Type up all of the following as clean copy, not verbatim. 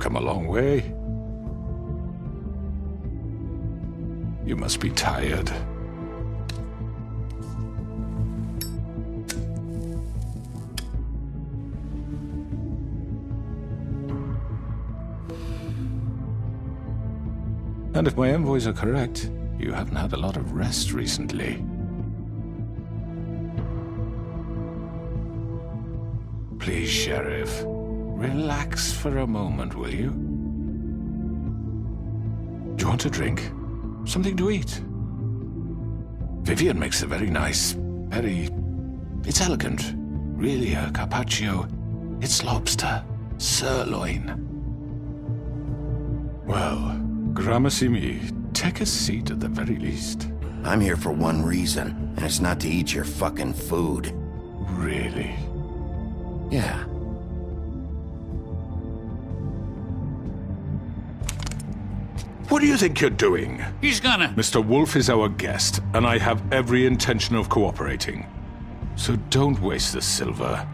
You've come a long way. You must be tired. And if my envoys are correct, you haven't had a lot of rest recently. Please, Sheriff, relax for a moment, will you? Do you want a drink? Something to eat? Vivian makes a very nice, it's elegant. Really a carpaccio. It's lobster, sirloin. Well, gramercy me, take a seat at the very least. I'm here for one reason, and it's not to eat your fucking food. Really? Yeah. What do you think you're doing? He's gonna... Mr. Wolf is our guest, and I have every intention of cooperating. So don't waste the silver.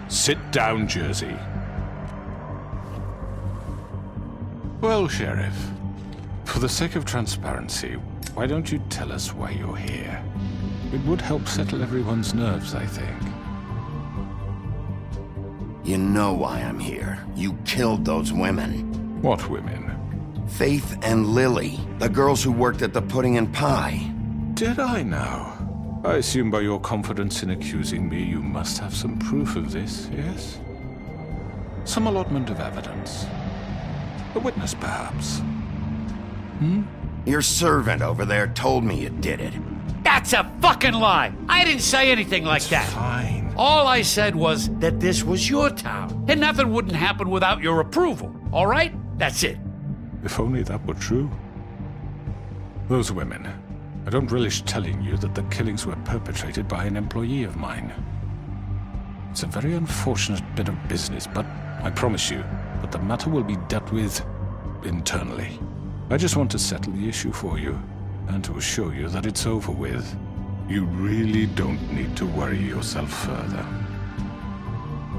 Sit down, Jersey. Well, Sheriff, for the sake of transparency, why don't you tell us why you're here? It would help settle everyone's nerves, I think. You know why I'm here. You killed those women. What women? Faith and Lily, the girls who worked at the Pudding and Pie. Did I now? I assume by your confidence in accusing me, you must have some proof of this, yes? Some allotment of evidence. A witness, perhaps? Your servant over there told me you did it. That's a fucking lie! I didn't say anything like that. Fine. All I said was that this was your town, and nothing wouldn't happen without your approval, all right? That's it. If only that were true. Those women. I don't relish telling you that the killings were perpetrated by an employee of mine. It's a very unfortunate bit of business, but I promise you that the matter will be dealt with internally. I just want to settle the issue for you, and to assure you that it's over with. You really don't need to worry yourself further.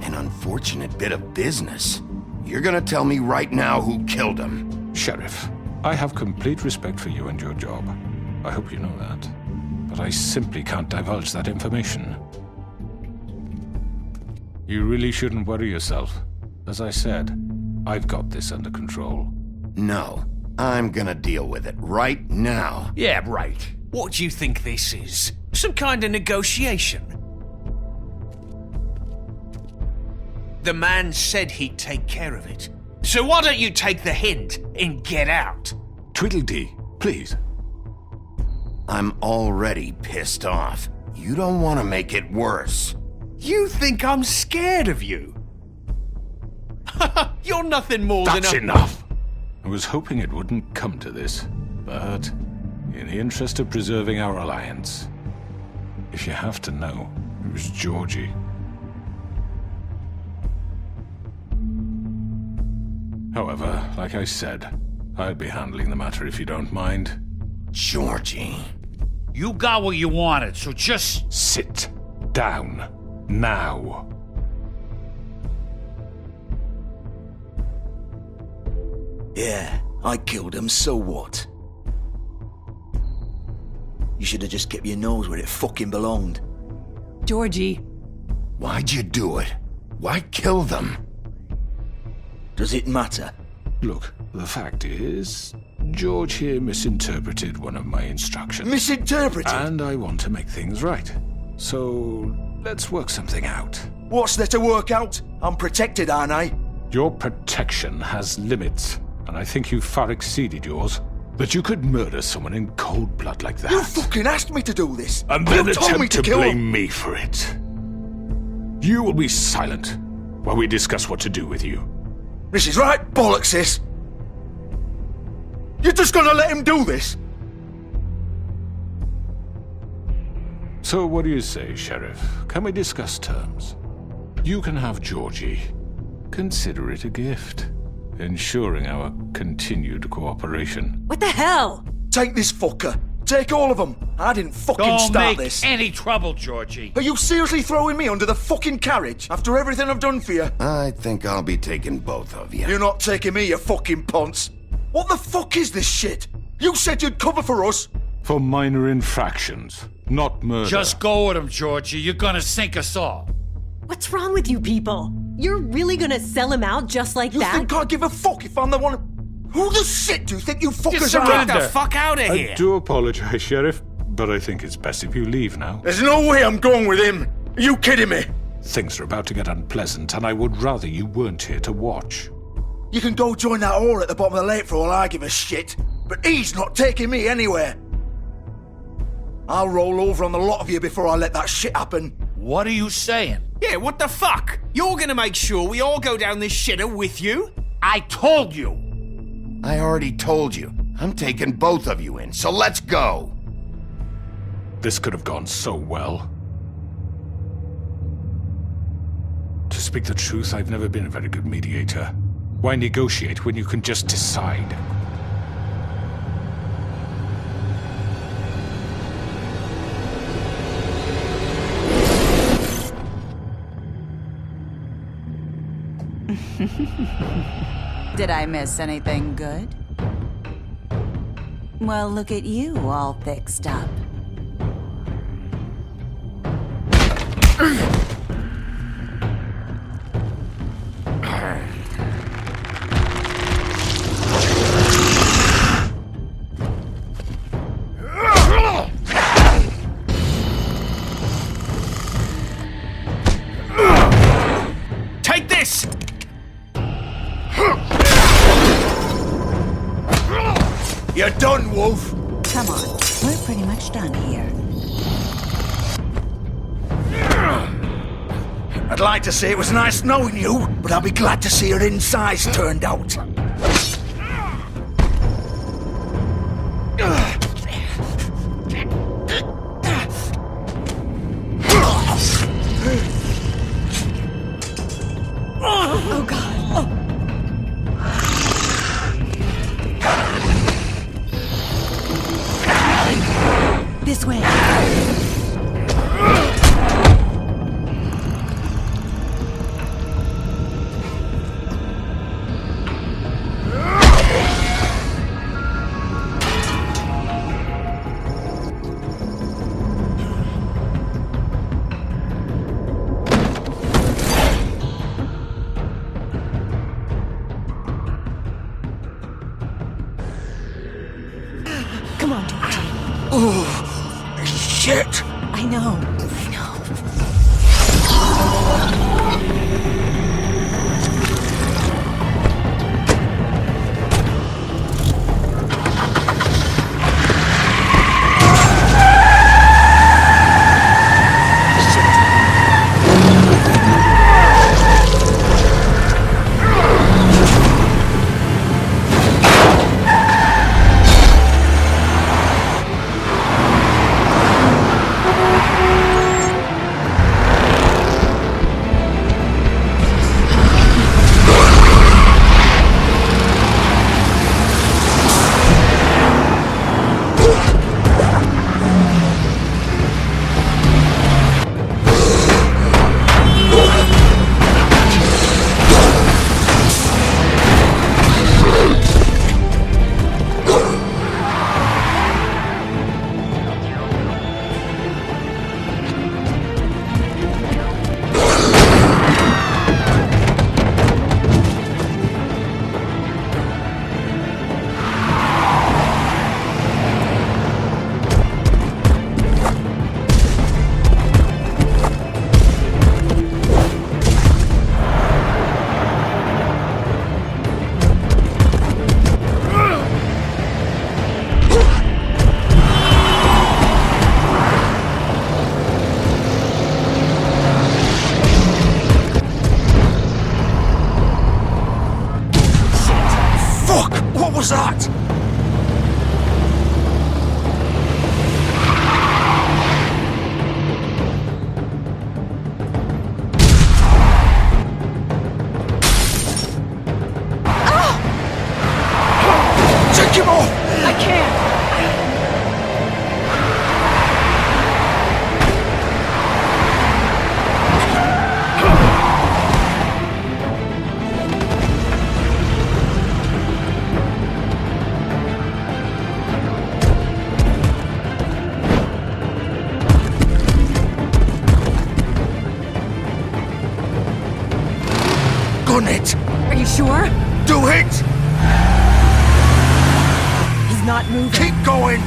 An unfortunate bit of business. You're gonna tell me right now who killed him. Sheriff, I have complete respect for you and your job. I hope you know that. But I simply can't divulge that information. You really shouldn't worry yourself. As I said, I've got this under control. No, I'm gonna deal with it right now. Yeah, right. What do you think this is? Some kind of negotiation? The man said he'd take care of it. So why don't you take the hint and get out? Tweedledee, please. I'm already pissed off. You don't want to make it worse. You think I'm scared of you? You're nothing more than That's a... enough! I was hoping it wouldn't come to this, but in the interest of preserving our alliance, if you have to know, it was Georgie. However, like I said, I'd be handling the matter if you don't mind. Georgie. You got what you wanted, so just... Sit down. Now. Yeah, I killed him, so what? You should have just kept your nose where it fucking belonged. Georgie. Why'd you do it? Why kill them? Does it matter? Look, the fact is, George here misinterpreted one of my instructions. Misinterpreted? And I want to make things right. So, let's work something out. What's there to work out? I'm protected, aren't I? Your protection has limits, and I think you've far exceeded yours. That you could murder someone in cold blood like that. You fucking asked me to do this! And then you told me attempt to kill him. blame me for it. You will be silent while we discuss what to do with you. This is right bollocks, this! You're just gonna let him do this? So what do you say, Sheriff? Can we discuss terms? You can have Georgie. Consider it a gift, ensuring our continued cooperation. What the hell? Take this fucker. Take all of them. I didn't fucking Don't start make this. any trouble, Georgie. Are you seriously throwing me under the fucking carriage after everything I've done for you? I think I'll be taking both of you. You're not taking me, you fucking ponce. What the fuck is this shit? You said you'd cover for us. For minor infractions, not murder. Just go with him, Georgie. You're gonna sink us all. What's wrong with you people? You're really gonna sell him out just like You that? think I give a fuck if I'm the one? Who the shit do you think you fuckers Just are? Get the surrender. fuck out of I here! do apologize, Sheriff, but I think it's best if you leave now. There's no way I'm going with him. Are you kidding me? Things are about to get unpleasant, and I would rather you weren't here to watch. You can go join that whore at the bottom of the lake for all I give a shit. But he's not taking me anywhere. I'll roll over on the lot of you before I let that shit happen. What are you saying? Yeah, what the fuck? You're gonna make sure we all go down this shitter with you? I told you. I already told you. I'm taking both of you in, so let's go. This could have gone so well. To speak the truth, I've never been a very good mediator. Why negotiate when you can just decide? Did I miss anything good? Well, look at you, all fixed up. Take this! You're done, Wolf. Come on, we're pretty much done here. I'd like to say it was nice knowing you, but I'll be glad to see your insides turned out. Oh god. This way. Come on, Georgie. Shit! I know. done it! Are you sure? Do it! He's not moving. Keep going!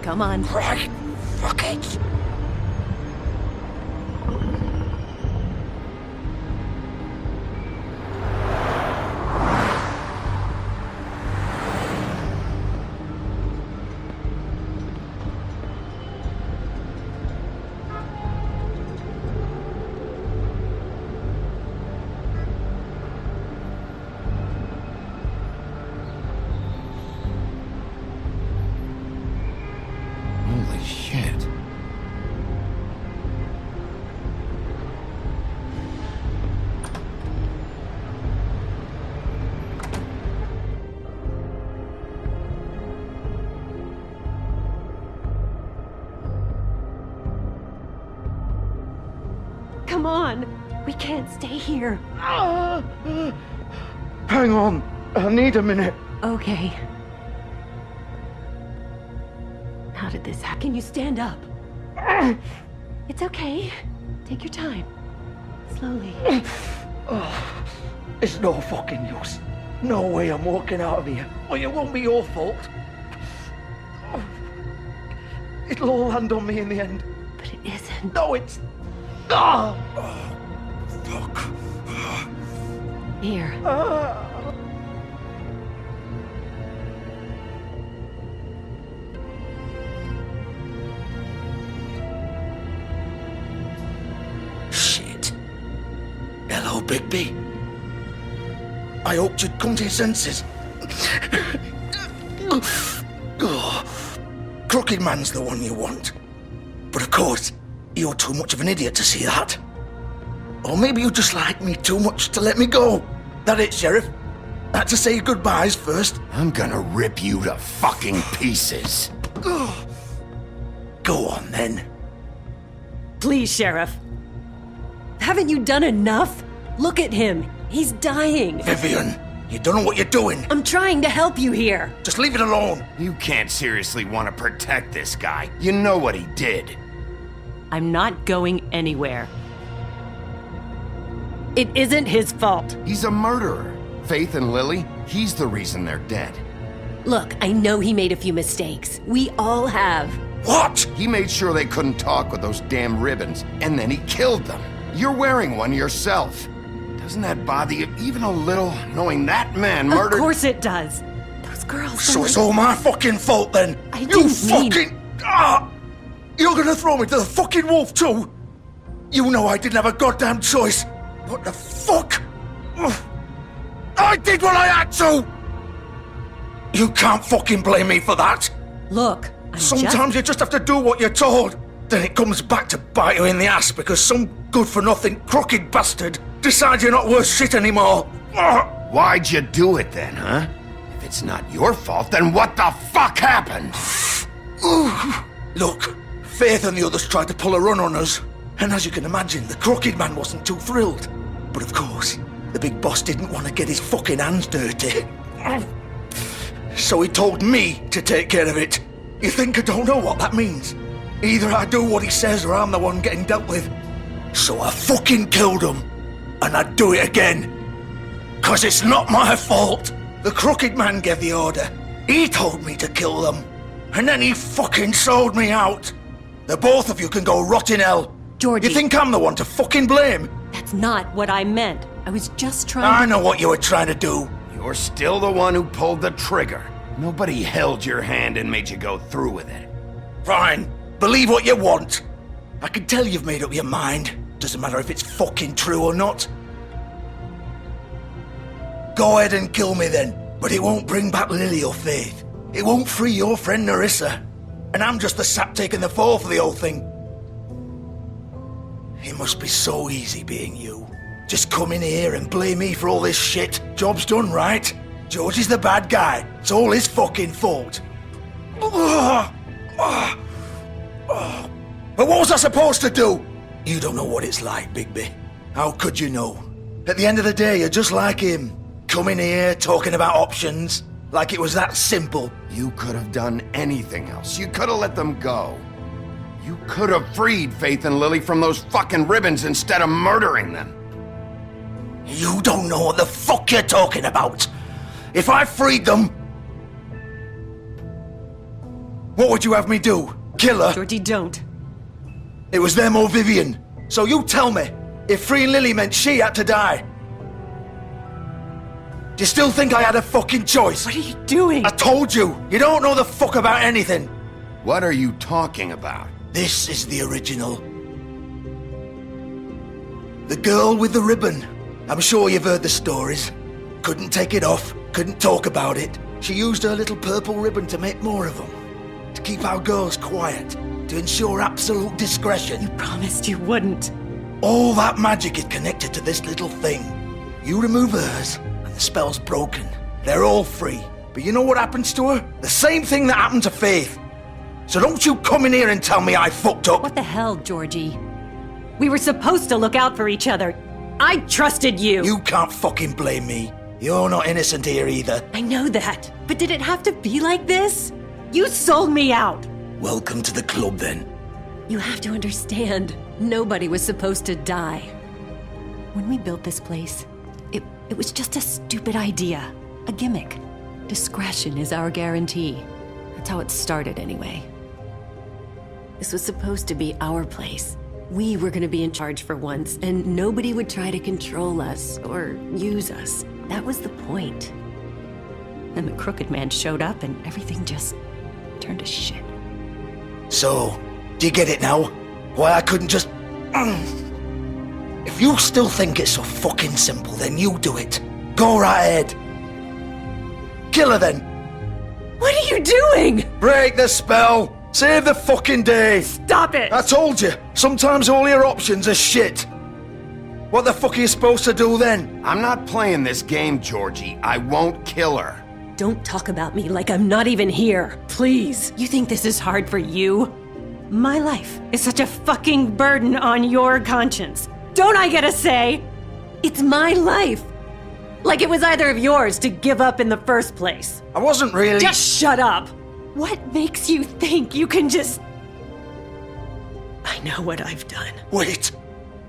Come on. Right, fuck it. Holy shit. Come on. We can't stay here. Hang on, I need a minute. Okay. How did this happen? Can you stand up? It's okay. Take your time. Slowly. It's no fucking use. No way I'm walking out of here. Well, it won't be your fault. It'll all land on me in the end. But it isn't. No, it's... Ah! Fuck. Here. Shit. Hello, Bigby. I hoped you'd come to your senses. Crooked Man's the one you want. But of course, you're too much of an idiot to see that. Or maybe you just like me too much to let me go. That it, Sheriff? I had to say goodbyes first. I'm gonna rip you to fucking pieces. Go on, then. Please, Sheriff. Haven't you done enough? Look at him. He's dying. Vivian, you don't know what you're doing. I'm trying to help you here. Just leave it alone. You can't seriously want to protect this guy. You know what he did. I'm not going anywhere. It isn't his fault. He's a murderer. Faith and Lily, he's the reason they're dead. Look, I know he made a few mistakes. We all have. What? He made sure they couldn't talk with those damn ribbons, and then he killed them. You're wearing one yourself. Doesn't that bother you even a little, knowing that man murdered... Of course it does. Those girls... So it's all my fucking fault then? I You didn't mean- fucking... Ah! You're gonna throw me to the fucking wolf too? You know I didn't have a goddamn choice. What the fuck? Ugh. I did what I had to! You can't fucking blame me for that. Look, I'm Sometimes you just have to do what you're told. Then it comes back to bite you in the ass because some good-for-nothing crooked bastard decides you're not worth shit anymore. Ugh. Why'd you do it then, huh? If it's not your fault, then what the fuck happened? Look, Faith and the others tried to pull a run on us. And as you can imagine, the Crooked Man wasn't too thrilled. But of course, the big boss didn't want to get his fucking hands dirty. So he told me to take care of it. You think I don't know what that means? Either I do what he says or I'm the one getting dealt with. So I fucking killed him. And I'd do it again. 'Cause it's not my fault. The Crooked Man gave the order. He told me to kill them. And then he fucking sold me out. The both of you can go rot in hell. Georgie. You think I'm the one to fucking blame? That's not what I meant. I was just trying I to... know what you were trying to do. You're still the one who pulled the trigger. Nobody held your hand and made you go through with it. Fine. Believe what you want. I can tell you've made up your mind. Doesn't matter if it's fucking true or not. Go ahead and kill me then. But it won't bring back Lily or Faith. It won't free your friend Narissa. And I'm just the sap taking the fall for the whole thing. It must be so easy being you. Just come in here and blame me for all this shit. Job's done, right? George is the bad guy. It's all his fucking fault. But what was I supposed to do? You don't know what it's like, Bigby. How could you know? At the end of the day, you're just like him. Coming here, talking about options, like it was that simple. You could have done anything else. You could have let them go. You could have freed Faith and Lily from those fucking ribbons instead of murdering them. You don't know what the fuck you're talking about. If I freed them, what would you have me do? Kill her? Georgie, don't. It was them or Vivian. So you tell me, if freeing Lily meant she had to die, do you still think I had a fucking choice? What are you doing? I told you, you don't know the fuck about anything. What are you talking about? This is the original. The girl with the ribbon. I'm sure you've heard the stories. Couldn't take it off, couldn't talk about it. She used her little purple ribbon to make more of them. To keep our girls quiet. To ensure absolute discretion. You promised you wouldn't. All that magic is connected to this little thing. You remove hers, and the spell's broken. They're all free. But you know what happens to her? The same thing that happened to Faith. So don't you come in here and tell me I fucked up. What the hell, Georgie? We were supposed to look out for each other. I trusted you. You can't fucking blame me. You're not innocent here either. I know that. But did it have to be like this? You sold me out. Welcome to the club, then. You have to understand, nobody was supposed to die. When we built this place, it was just a stupid idea. A gimmick. Discretion is our guarantee. That's how it started, anyway. This was supposed to be our place. We were gonna be in charge for once, and nobody would try to control us or use us. That was the point. Then the crooked man showed up, and everything just turned to shit. So, do you get it now? Why I couldn't just... If you still think it's so fucking simple, then you do it. Go right ahead. Kill her then. What are you doing? Break the spell. Save the fucking day. Stop it! I told you, sometimes all your options are shit. What the fuck are you supposed to do then? I'm not playing this game, Georgie. I won't kill her. Don't talk about me like I'm not even here. Please. You think this is hard for you? My life is such a fucking burden on your conscience. Don't I get a say? It's my life. Like it was either of yours to give up in the first place. I wasn't really... Just shut up. What makes you think you can just... I know what I've done. Wait.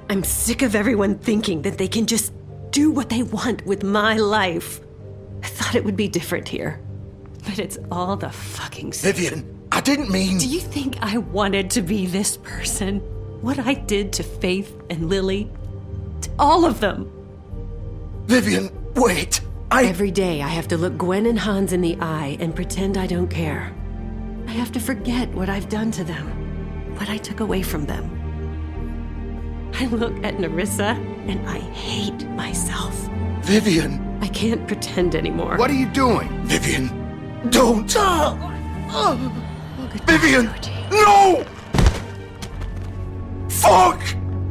I'm sick of everyone thinking that they can just do what they want with my life. I thought it would be different here. But it's all the fucking same. Vivian, I didn't mean... Do you think I wanted to be this person? What I did to Faith and Lily? To all of them? Vivian, wait. Every day I have to look Gwen and Hans in the eye and pretend I don't care. I have to forget what I've done to them. What I took away from them. I look at Nerissa and I hate myself. Vivian. I can't pretend anymore. What are you doing? Vivian, don't. Vivian, Georgie. no! Fuck!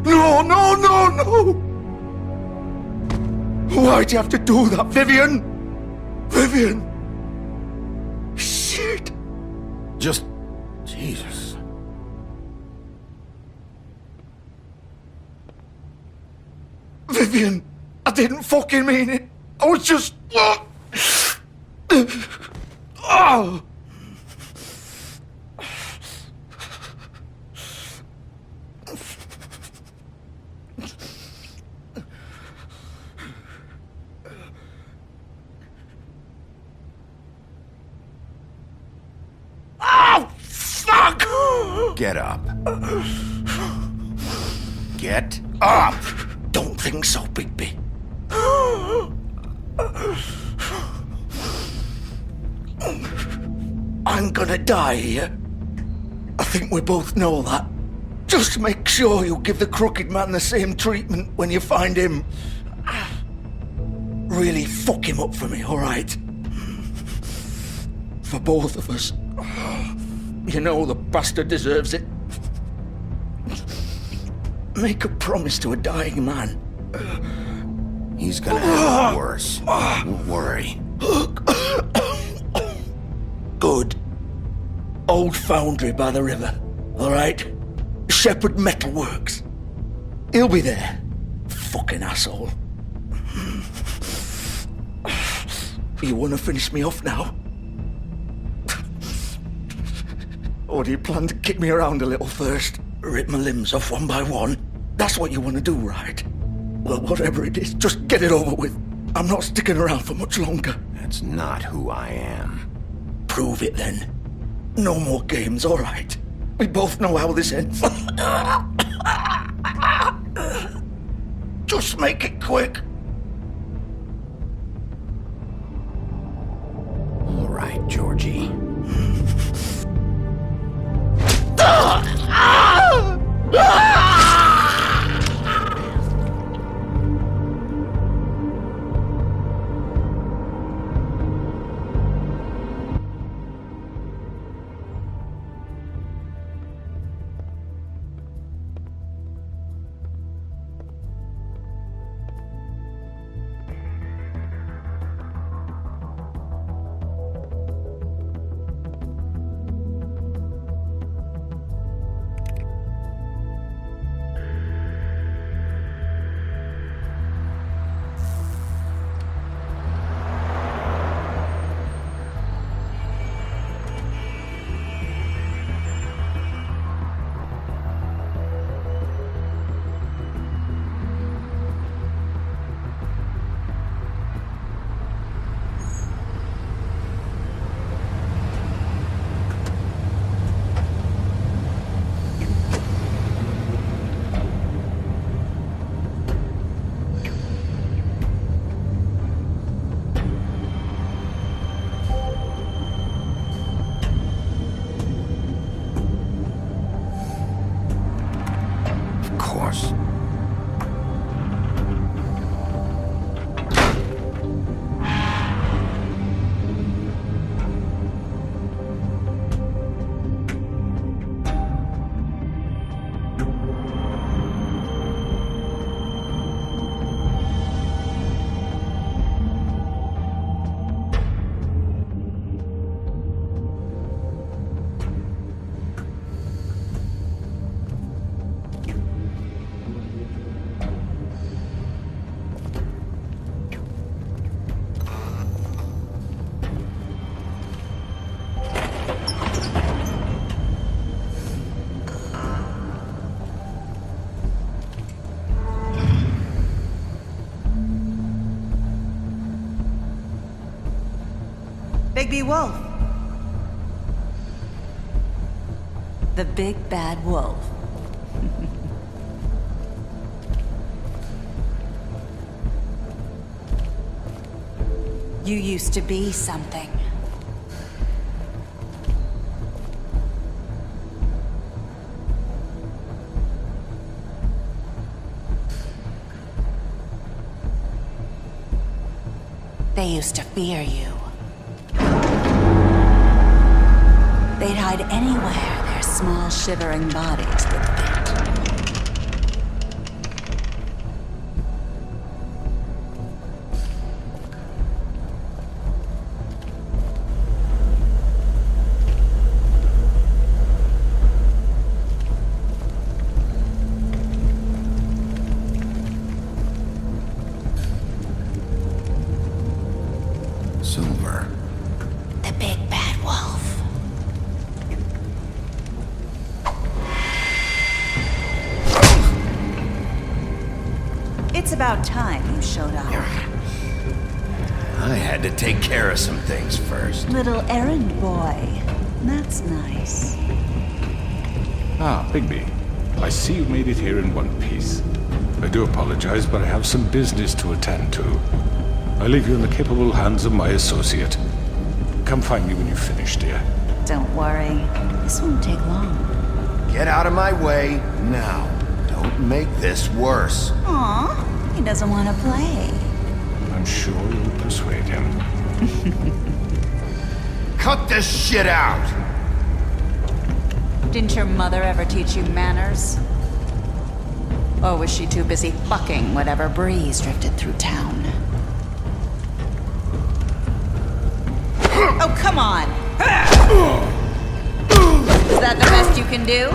No, no, no, no! Why'd you have to do that, Vivian? Vivian! Shit! Just... Jesus. Vivian, I didn't fucking mean it. I was just... Oh! Oh, fuck! Get up. Get up! Don't think so, Bigby. I'm gonna die here. I think we both know that. Just make sure you give the crooked man the same treatment when you find him. Really fuck him up for me, alright? For both of us. You know the bastard deserves it. Make a promise to a dying man. He's gonna have it worse. Don't worry. Good. Old foundry by the river. All right? Shepherd Metalworks. He'll be there. Fucking asshole. You want to finish me off now? Or do you plan to kick me around a little first? Rip my limbs off one by one? That's what you want to do, right? Well, whatever it is, just get it over with. I'm not sticking around for much longer. That's not who I am. Prove it then. No more games, all right? We both know how this ends. Just make it quick. All right, Georgie. Bigby Wolf. The big bad wolf. You used to be something. They used to fear you. They'd hide anywhere their small, shivering bodies would fit. Silver. The big bad wolf. It's about time you showed up. I had to take care of some things first. Little errand boy. That's nice. Ah, Bigby. I see you made it here in one piece. I do apologize, but I have some business to attend to. I leave you in the capable hands of my associate. Come find me when you've finished, dear. Don't worry. This won't take long. Get out of my way now. Don't make this worse. Aw, he doesn't want to play. I'm sure you'll persuade him. Cut this shit out! Didn't your mother ever teach you manners? Or was she too busy fucking whatever breeze drifted through town? Oh, come on! Is that the best you can do?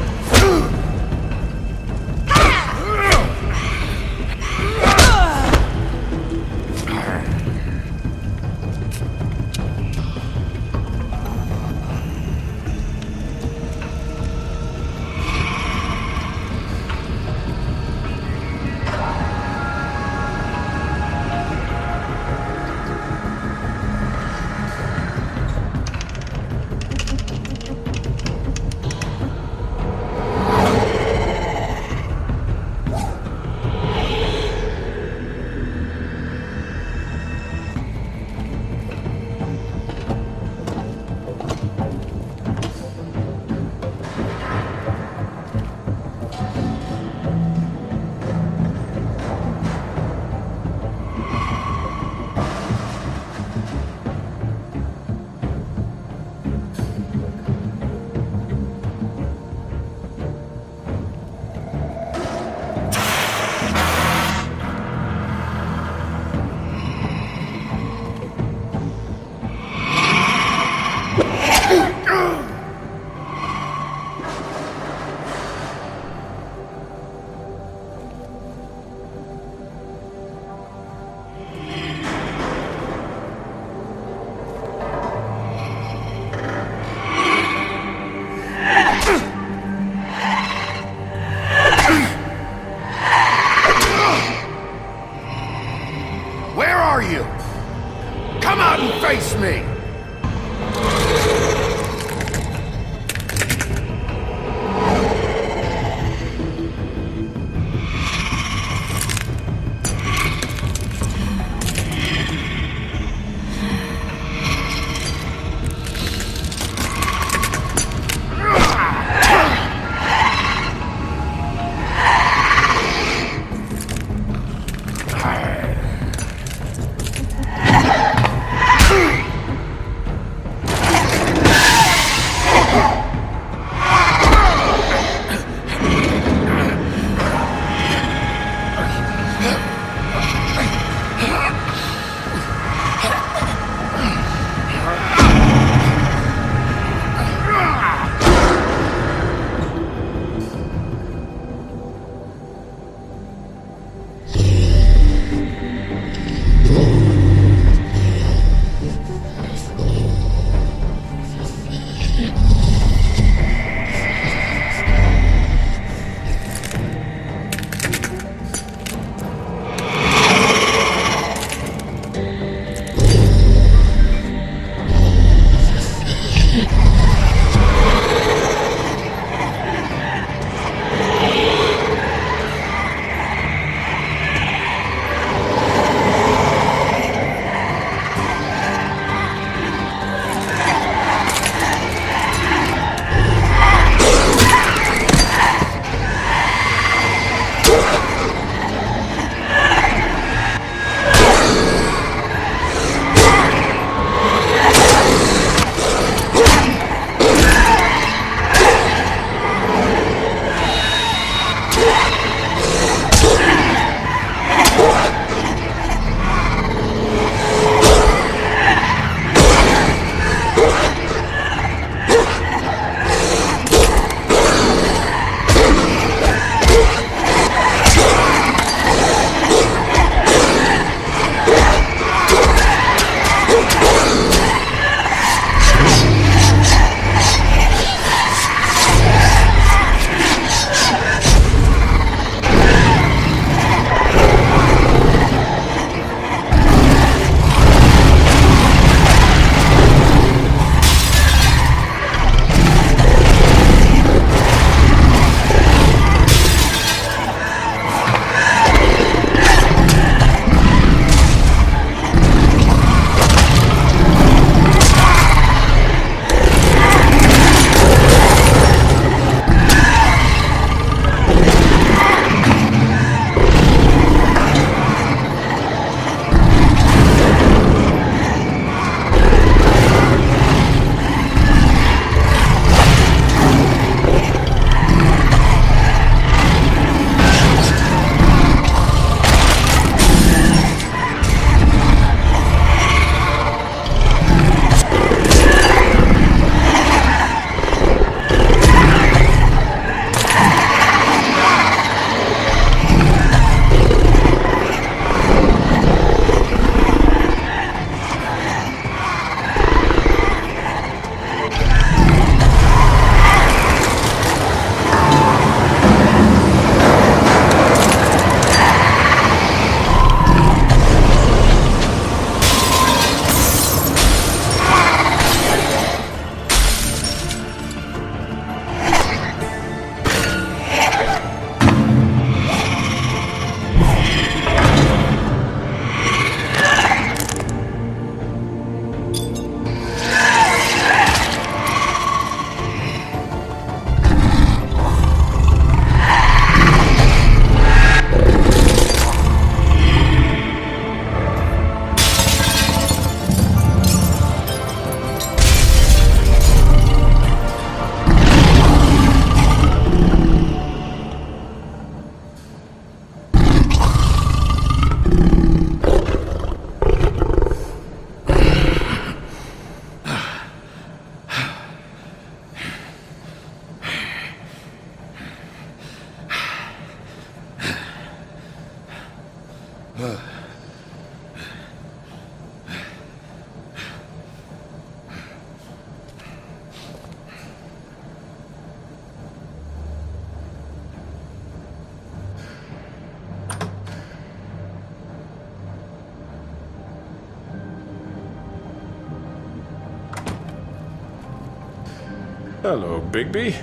Hello, Bigby.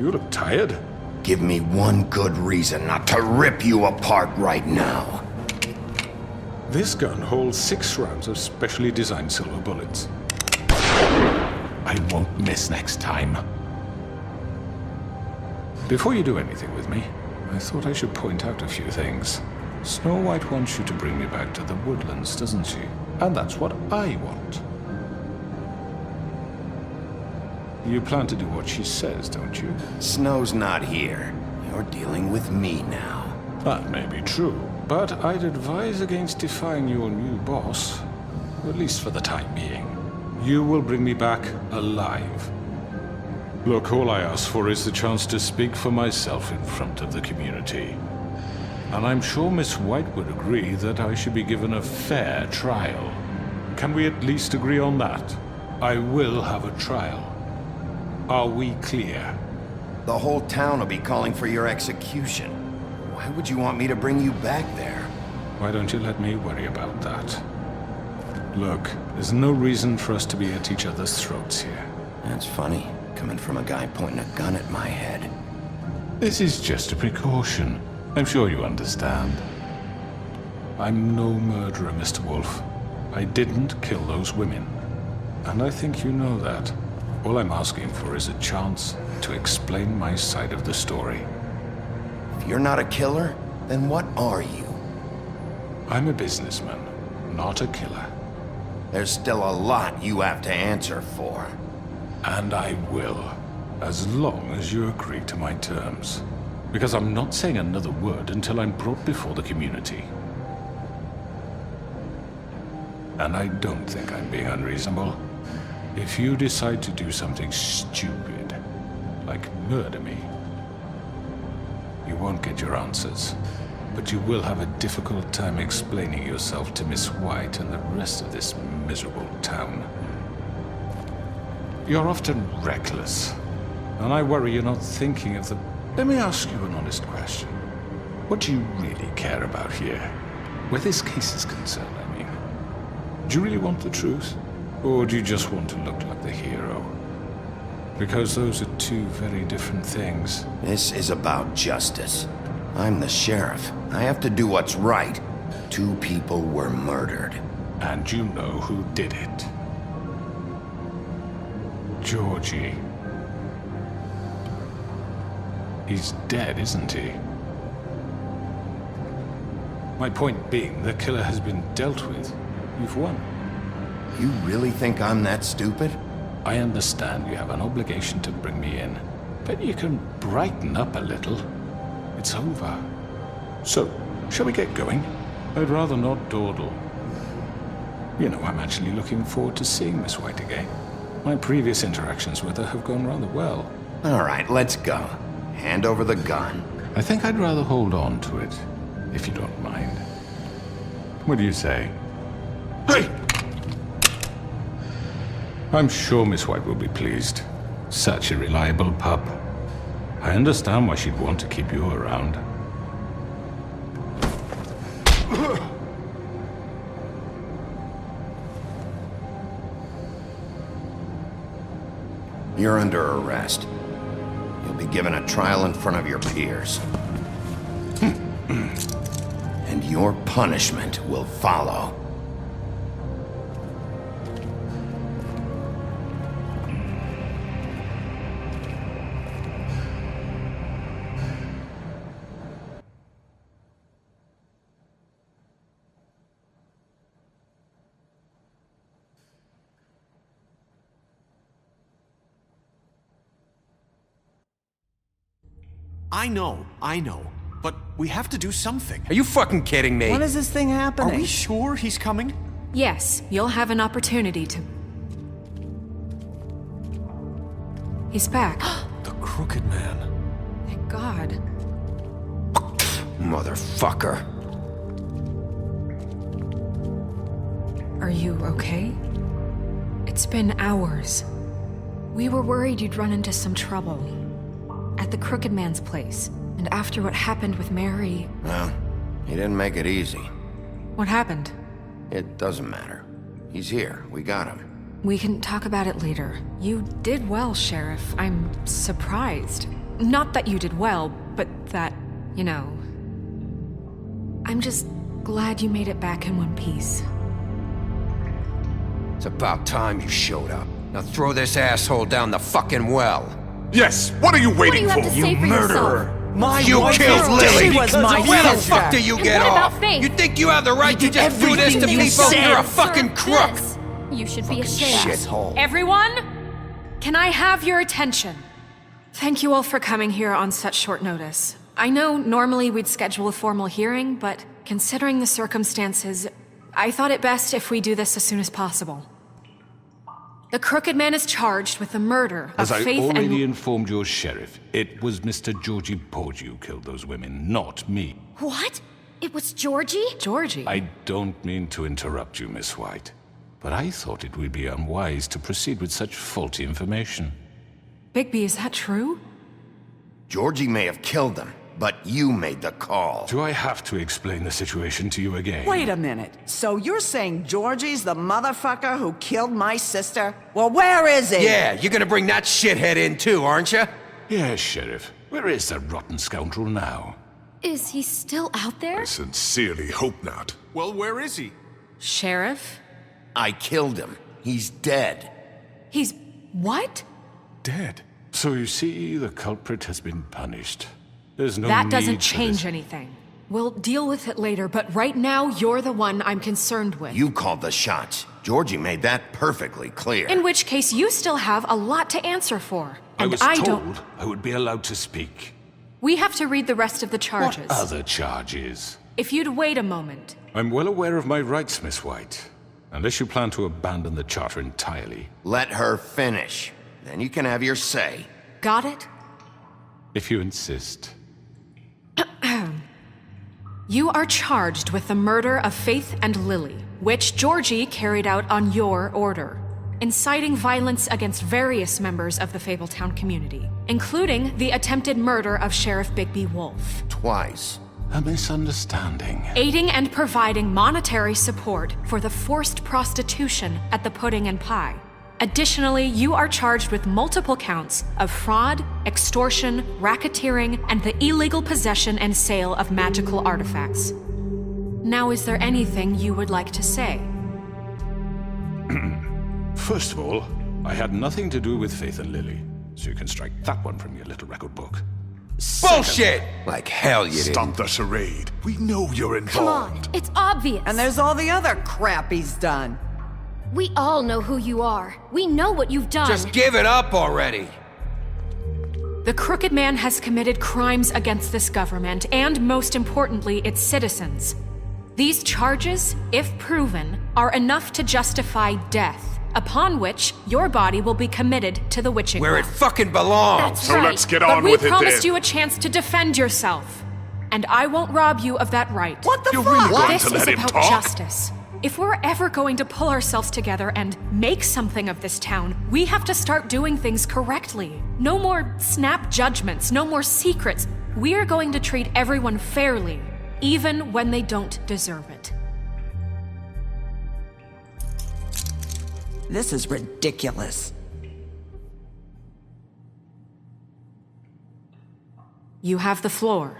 You look tired. Give me one good reason not to rip you apart right now. This gun holds 6 rounds of specially designed silver bullets. I won't miss next time. Before you do anything with me, I thought I should point out a few things. Snow White wants you to bring me back to the woodlands, doesn't she? And that's what I want. You plan to do what she says, don't you? Snow's not here. You're dealing with me now. That may be true, but I'd advise against defying your new boss, at least for the time being. You will bring me back alive. Look, all I ask for is the chance to speak for myself in front of the community. And I'm sure Miss White would agree that I should be given a fair trial. Can we at least agree on that? I will have a trial. Are we clear? The whole town will be calling for your execution. Why would you want me to bring you back there? Why don't you let me worry about that? Look, there's no reason for us to be at each other's throats here. That's funny, coming from a guy pointing a gun at my head. This is just a precaution. I'm sure you understand. I'm no murderer, Mr. Wolf. I didn't kill those women. And I think you know that. All I'm asking for is a chance to explain my side of the story. If you're not a killer, then what are you? I'm a businessman, not a killer. There's still a lot you have to answer for. And I will, as long as you agree to my terms. Because I'm not saying another word until I'm brought before the community. And I don't think I'm being unreasonable. If you decide to do something stupid, like murder me, you won't get your answers. But you will have a difficult time explaining yourself to Miss White and the rest of this miserable town. You're often reckless, and I worry you're not thinking of the... Let me ask you an honest question. What do you really care about here? Where this case is concerned, I mean. Do you really want the truth? Or do you just want to look like the hero? Because those are two very different things. This is about justice. I'm the sheriff. I have to do what's right. 2 people were murdered. And you know who did it. Georgie. He's dead, isn't he? My point being, the killer has been dealt with. You've won. You really think I'm that stupid? I understand you have an obligation to bring me in, but you can brighten up a little. It's over. So, shall we get going? I'd rather not dawdle. You know, I'm actually looking forward to seeing Miss White again. My previous interactions with her have gone rather well. All right, let's go. Hand over the gun. I think I'd rather hold on to it, if you don't mind. What do you say? Hey! I'm sure Miss White will be pleased. Such a reliable pup. I understand why she'd want to keep you around. You're under arrest. You'll be given a trial in front of your peers. And your punishment will follow. I know. But we have to do something. Are you fucking kidding me? When is this thing Are happening? we sure he's coming? Yes, you'll have an opportunity to... He's back. The Crooked Man. Thank God. Motherfucker. Are you okay? It's been hours. We were worried you'd run into some trouble. At the Crooked Man's place. And after what happened with Mary... Well, he didn't make it easy. What happened? It doesn't matter. He's here. We got him. We can talk about it later. You did well, Sheriff. I'm surprised. Not that you did well, but that, you know... I'm just glad you made it back in one piece. It's about time you showed up. Now throw this asshole down the fucking well. Yes, what are you waiting for? You murderer! You killed Lily! She was my Where the sister. fuck do you get what about off? Faith? You think you have the right to just do this to everything you people? said. You're a fucking crook! You should be ashamed. Shithole. Everyone, can I have your attention? Thank you all for coming here on such short notice. I know normally we'd schedule a formal hearing, but considering the circumstances, I thought it best if we do this as soon as possible. The Crooked Man is charged with the murder of As I Faith already and... informed your sheriff, it was Mr. Georgie Porgy who killed those women, not me. What? It was Georgie? Georgie? I don't mean to interrupt you, Miss White, but I thought it would be unwise to proceed with such faulty information. Bigby, is that true? Georgie may have killed them, but you made the call. Do I have to explain the situation to you again? Wait a minute. So you're saying Georgie's the motherfucker who killed my sister? Well, where is he? Yeah, you're gonna bring that shithead in too, aren't you? Yes, Sheriff. Where is that rotten scoundrel now? Is he still out there? I sincerely hope not. Well, where is he? Sheriff? I killed him. He's dead. He's... what? Dead. So you see, the culprit has been punished. There's no That need doesn't for change this. anything. We'll deal with it later, but right now, you're the one I'm concerned with. You called the shots. Georgie made that perfectly clear. In which case, you still have a lot to answer for. I And was I told don't... I would be allowed to speak. We have to read the rest of the charges. What other charges? If you'd wait a moment. I'm well aware of my rights, Miss White. Unless you plan to abandon the charter entirely. Let her finish. Then you can have your say. Got it? If you insist. You are charged with the murder of Faith and Lily, which Georgie carried out on your order, inciting violence against various members of the Fabletown community, including the attempted murder of Sheriff Bigby Wolf. Twice. A misunderstanding. Aiding and providing monetary support for the forced prostitution at the Pudding and Pie. Additionally, you are charged with multiple counts of fraud, extortion, racketeering, and the illegal possession and sale of magical artifacts. Now, is there anything you would like to say? First of all, I had nothing to do with Faith and Lily, so you can strike that one from your little record book. Bullshit! Like hell you didn't. Stop the charade. We know you're involved. Come on, it's obvious. And there's all the other crap he's done. We all know who you are. We know what you've done. Just give it up already. The Crooked Man has committed crimes against this government and, most importantly, its citizens. These charges, if proven, are enough to justify death, upon which your body will be committed to the witching Where it well. fucking belongs. That's So right. let's get But on we with it promised then. you a chance to defend yourself, and I won't rob you of that right. What the You're fuck? really going This to is let him about talk? justice. If we're ever going to pull ourselves together and make something of this town, we have to start doing things correctly. No more snap judgments, no more secrets. We're going to treat everyone fairly, even when they don't deserve it. This is ridiculous. You have the floor.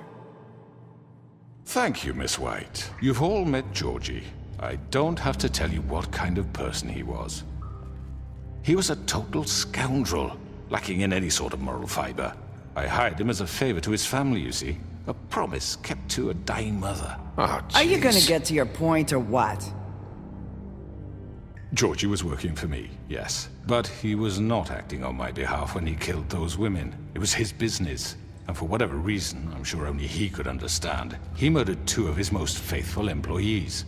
Thank you, Miss White. You've all met Georgie. I don't have to tell you what kind of person he was. He was a total scoundrel, lacking in any sort of moral fiber. I hired him as a favor to his family, you see. A promise kept to a dying mother. Oh, Are you gonna jeez. get to your point or what? Georgie was working for me, yes. But he was not acting on my behalf when he killed those women. It was his business. And for whatever reason, I'm sure only he could understand, he murdered 2 of his most faithful employees.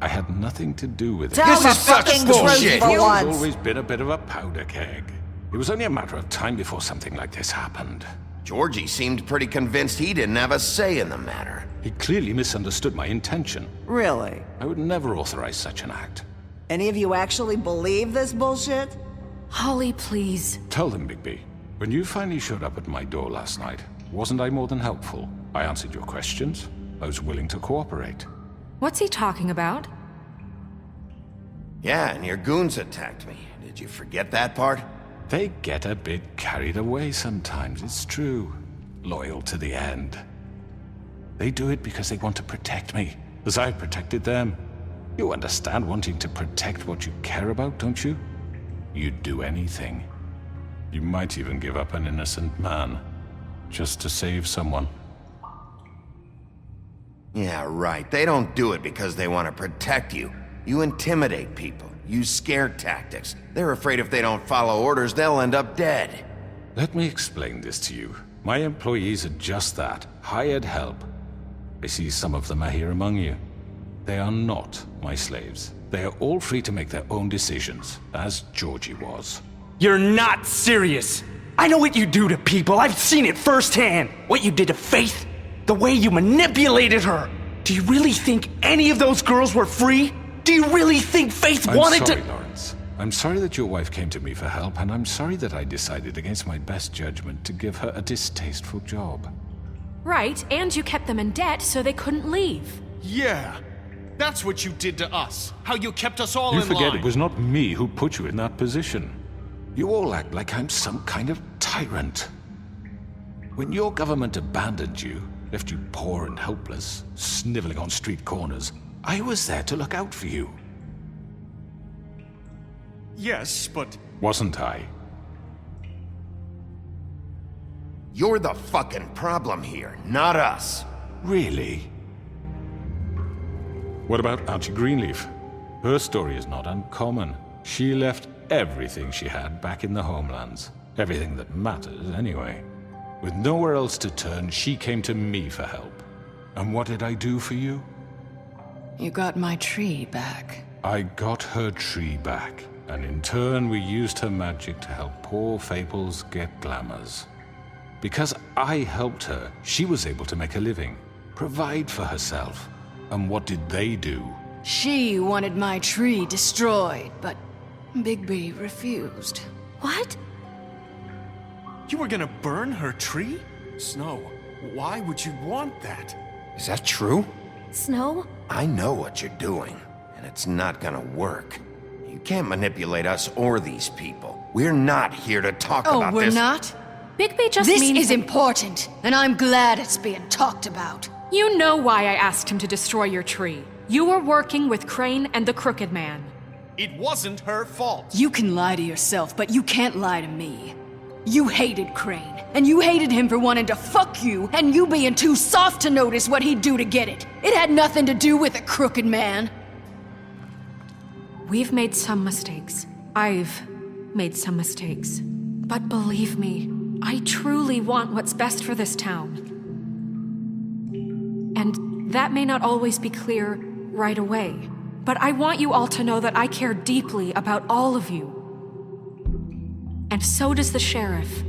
I had nothing to do with it. Tell This the is such fucking bullshit. truth for He's once. always been a bit of a powder keg. It was only a matter of time before something like this happened. Georgie seemed pretty convinced he didn't have a say in the matter. He clearly misunderstood my intention. Really? I would never authorize such an act. Any of you actually believe this bullshit? Holly, please. Tell them, Bigby. When you finally showed up at my door last night, wasn't I more than helpful? I answered your questions. I was willing to cooperate. What's he talking about? Yeah, and your goons attacked me. Did you forget that part? They get a bit carried away sometimes, it's true. Loyal to the end. They do it because they want to protect me, as I protected them. You understand wanting to protect what you care about, don't you? You'd do anything. You might even give up an innocent man, just to save someone. Yeah, right. They don't do it because they want to protect you. You intimidate people, use scare tactics. They're afraid if they don't follow orders, they'll end up dead. Let me explain this to you. My employees are just that, hired help. I see some of them are here among you. They are not my slaves. They are all free to make their own decisions, as Georgie was. You're not serious! I know what you do to people, I've seen it firsthand! What you did to Faith, the way you manipulated her! Do you really think any of those girls were free? Do you really think Faith wanted to— I'm sorry, Lawrence. I'm sorry that your wife came to me for help, and I'm sorry that I decided against my best judgment to give her a distasteful job. Right, and you kept them in debt so they couldn't leave. Yeah, that's what you did to us. How you kept us all in line. You forget it was not me who put you in that position. You all act like I'm some kind of tyrant. When your government abandoned you, left you poor and helpless, sniveling on street corners, I was there to look out for you. Yes, but... Wasn't I? You're the fucking problem here, not us. Really? What about Auntie Greenleaf? Her story is not uncommon. She left everything she had back in the homelands. Everything that matters, anyway. With nowhere else to turn, she came to me for help. And what did I do for you? You got my tree back. I got her tree back, and in turn we used her magic to help poor Fables get glamours. Because I helped her, she was able to make a living, provide for herself. And what did they do? She wanted my tree destroyed, but Bigby refused. What? You were gonna burn her tree? Snow, why would you want that? Is that true? Snow? I know what you're doing, and it's not gonna work. You can't manipulate us or these people. We're not here to talk about this. Oh, we're not? Bigby just This means is important, and I'm glad it's being talked about. You know why I asked him to destroy your tree. You were working with Crane and the Crooked Man. It wasn't her fault. You can lie to yourself, but you can't lie to me. You hated Crane, and you hated him for wanting to fuck you, and you being too soft to notice what he'd do to get it. It had nothing to do with the Crooked Man. We've made some mistakes. I've made some mistakes. But believe me, I truly want what's best for this town. And that may not always be clear right away, but I want you all to know that I care deeply about all of you. And so does the sheriff.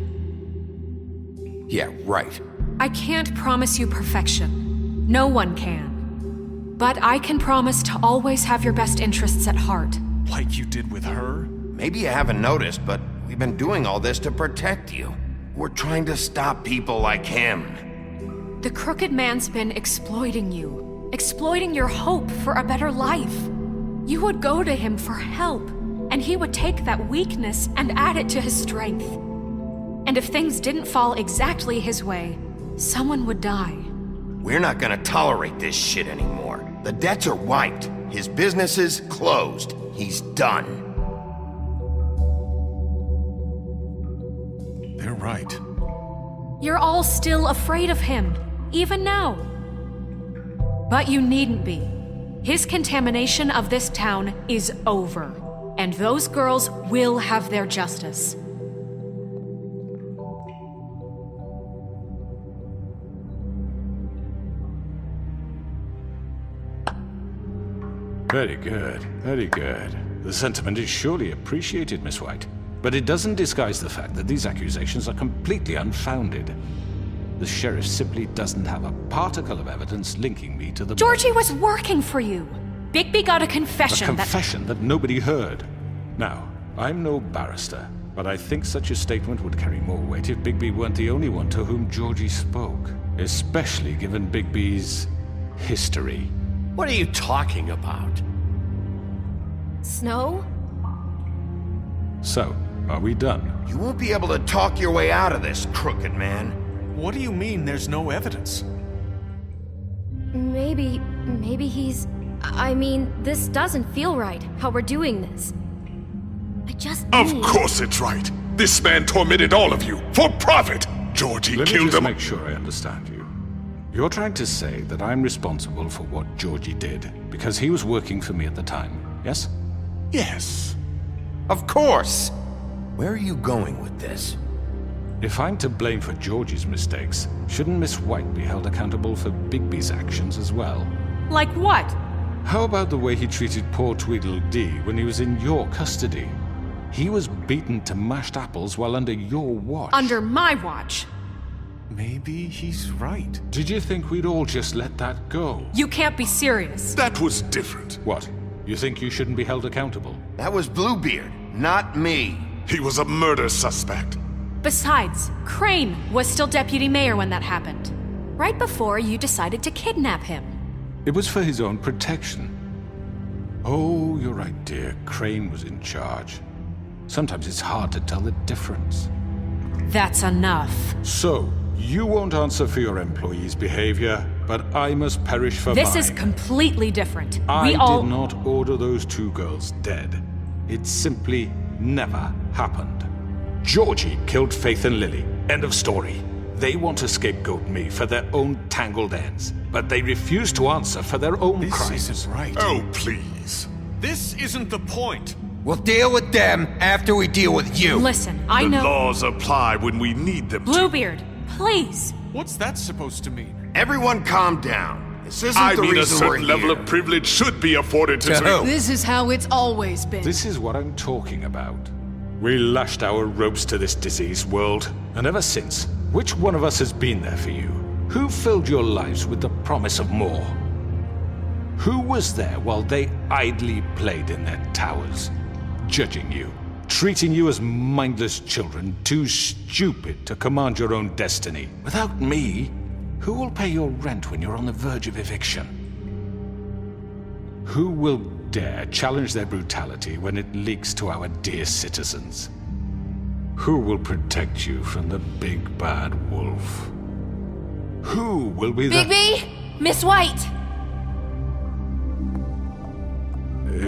Yeah, right. I can't promise you perfection. No one can. But I can promise to always have your best interests at heart. Like you did with her? Maybe you haven't noticed, but we've been doing all this to protect you. We're trying to stop people like him. The Crooked Man's been exploiting you, exploiting your hope for a better life. You would go to him for help, and he would take that weakness and add it to his strength. And if things didn't fall exactly his way, someone would die. We're not gonna tolerate this shit anymore. The debts are wiped. His business is closed. He's done. They're right. You're all still afraid of him, even now. But you needn't be. His contamination of this town is over, and those girls will have their justice. Very good, very good. The sentiment is surely appreciated, Miss White. But it doesn't disguise the fact that these accusations are completely unfounded. The sheriff simply doesn't have a particle of evidence linking me to the... Georgie was working for you. Bigby got a confession A confession that nobody heard. Now, I'm no barrister, but I think such a statement would carry more weight if Bigby weren't the only one to whom Georgie spoke. Especially given Bigby's history. What are you talking about? Snow? So, are we done? You won't be able to talk your way out of this, crooked man. What do you mean there's no evidence? Maybe he's... I mean, this doesn't feel right, how we're doing this. I just Of need... course it's right. This man tormented all of you for profit. Georgie Let me killed just him. make sure I understand you. You're trying to say that I'm responsible for what Georgie did because he was working for me at the time, yes? Yes. Of course! Where are you going with this? If I'm to blame for Georgie's mistakes, shouldn't Miss White be held accountable for Bigby's actions as well? Like what? How about the way he treated poor Tweedledee when he was in your custody? He was beaten to mashed apples while under your watch. Under my watch. Maybe he's right. Did you think we'd all just let that go? You can't be serious. That was different. What? You think you shouldn't be held accountable? That was Bluebeard, not me. He was a murder suspect. Besides, Crane was still deputy mayor when that happened. Right before you decided to kidnap him. It was for his own protection. Oh, you're right, dear. Crane was in charge. Sometimes it's hard to tell the difference. That's enough. So, you won't answer for your employees' behavior, but I must perish for This mine. is completely different. I We all... did not order those two girls dead. It simply never happened. Georgie killed Faith and Lily. End of story. They want to scapegoat me for their own tangled ends, but they refuse to answer for their own crimes. This isn't right. Oh, please. This isn't the point. We'll deal with them after we deal with you. Listen, I The know... laws apply when we need them to. Bluebeard, please. What's that supposed to mean? Everyone calm down. This isn't I the mean, a reason we're certain level here. of privilege should be afforded to... To who? This is how it's always been. This is what I'm talking about. We lashed our ropes to this diseased world, and ever since, which one of us has been there for you? Who filled your lives with the promise of more? Who was there while they idly played in their towers, judging you, treating you as mindless children, too stupid to command your own destiny? Without me, who will pay your rent when you're on the verge of eviction? Who will dare challenge their brutality when it leaks to our dear citizens? Who will protect you from the big bad wolf? Who will be the... Bigby! Miss White!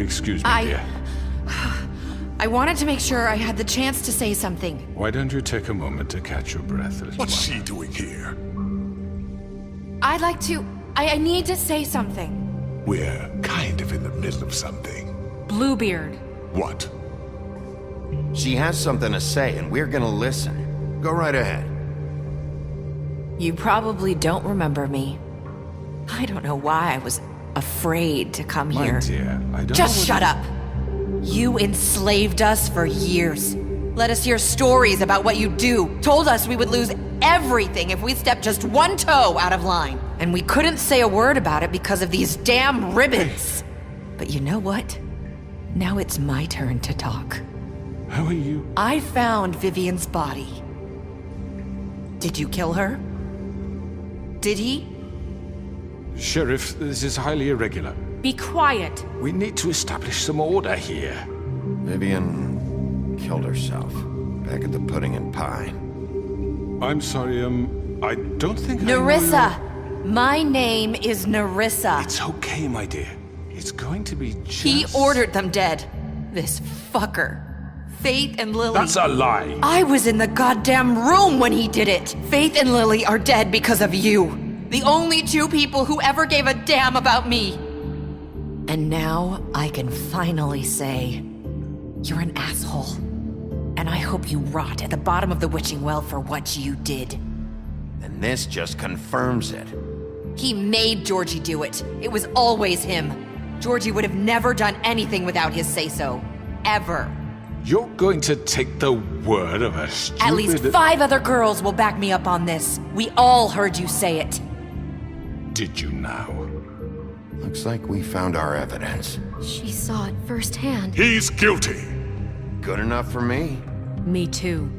Excuse me, dear. I wanted to make sure I had the chance to say something. Why don't you take a moment to catch your breath, little What's one? she doing here? I'd like to... I need to say something. We're kind of in the middle of something. Bluebeard. What? She has something to say, and we're gonna listen. Go right ahead. You probably don't remember me. I don't know why I was afraid to come My here. dear, I don't Just know shut up! You enslaved us for years. Let us hear stories about what you do. Told us we would lose everything if we stepped just one toe out of line. And we couldn't say a word about it because of these damn ribbons. But you know what? Now it's my turn to talk. How are you? I found Vivian's body. Did you kill her? Did he? Sheriff, this is highly irregular. Be quiet. We need to establish some order here. Vivian killed herself back at the Pudding and Pie. I'm sorry, I don't think Nerissa! My name is Nerissa. It's okay, my dear. It's going to be just... He ordered them dead. This fucker. Faith and Lily. That's a lie. I was in the goddamn room when he did it. Faith and Lily are dead because of you. The only two people who ever gave a damn about me. And now I can finally say, you're an asshole. And I hope you rot at the bottom of the witching well for what you did. And this just confirms it. He made Georgie do it. It was always him. Georgie would have never done anything without his say-so. Ever. You're going to take the word of a stupid... At least 5 other girls will back me up on this. We all heard you say it. Did you now? Looks like we found our evidence. She saw it firsthand. He's guilty. Good enough for me. Me too.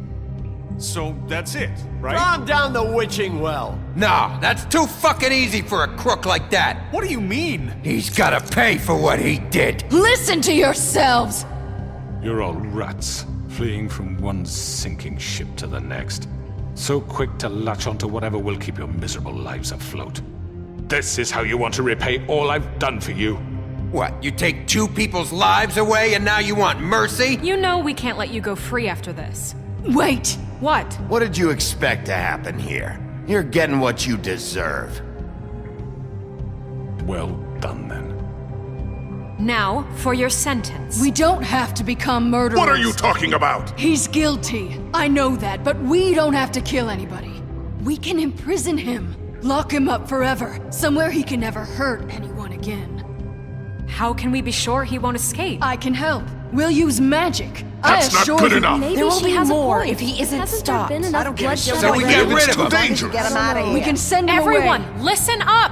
So that's it, right? Calm down the witching well. No, that's too fucking easy for a crook like that. What do you mean? He's gotta pay for what he did. Listen to yourselves! You're all rats, fleeing from one sinking ship to the next. So quick to latch onto whatever will keep your miserable lives afloat. This is how you want to repay all I've done for you? What, you take two people's lives away and now you want mercy? You know we can't let you go free after this. Wait! What? What did you expect to happen here? You're getting what you deserve. Well done, then. Now, for your sentence. We don't have to become murderers. What are you talking about? He's guilty. I know that, but we don't have to kill anybody. We can imprison him. Lock him up forever. Somewhere he can never hurt anyone again. How can we be sure he won't escape? I can help. We'll use magic. That's not good enough. There will be more if he isn't Hasn't stopped. there been enough bloodshed? So we get rid of him. Dangerous. Get him out of here. We can send him Everyone, away. listen up!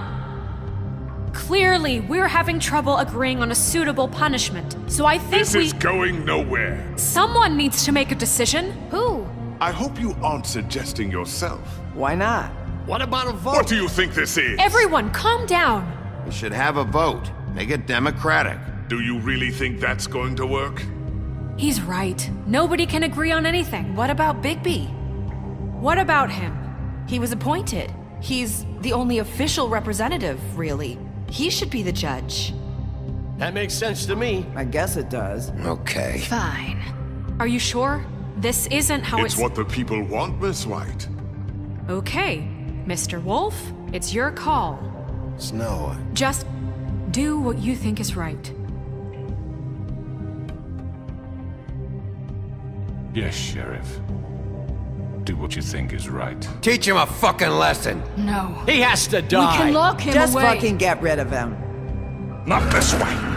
Clearly, we're having trouble agreeing on a suitable punishment, so I think This is going nowhere. someone needs to make a decision. Who? I hope you aren't suggesting yourself. Why not? What about a vote? What do you think this is? Everyone, calm down. We should have a vote. Make it democratic. Do you really think that's going to work? He's right. Nobody can agree on anything. What about Bigby? What about him? He was appointed. He's the only official representative, really. He should be the judge. That makes sense to me. I guess it does. Okay. Fine. Are you sure? This isn't how It's what the people want, Miss White. Okay, Mr. Wolf, it's your call. Snow. Just do what you think is right. Yes, Sheriff. Do what you think is right. Teach him a fucking lesson. No. He has to die. We can lock him Just away. fucking get rid of him. Not this way!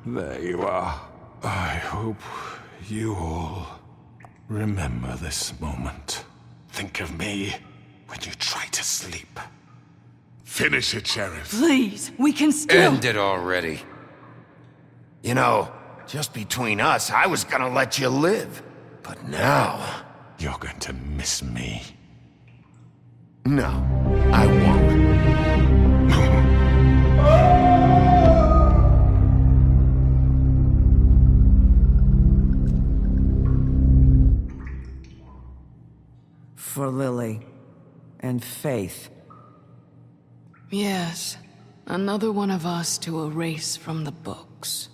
There you are. I hope you all remember this moment. Think of me when you try to sleep. Finish it, Sheriff. Please, we can still... End it already. You know, just between us, I was gonna let you live. But now... You're going to miss me. No, I won't. For Lily. And Faith. Yes. Another one of us to erase from the books.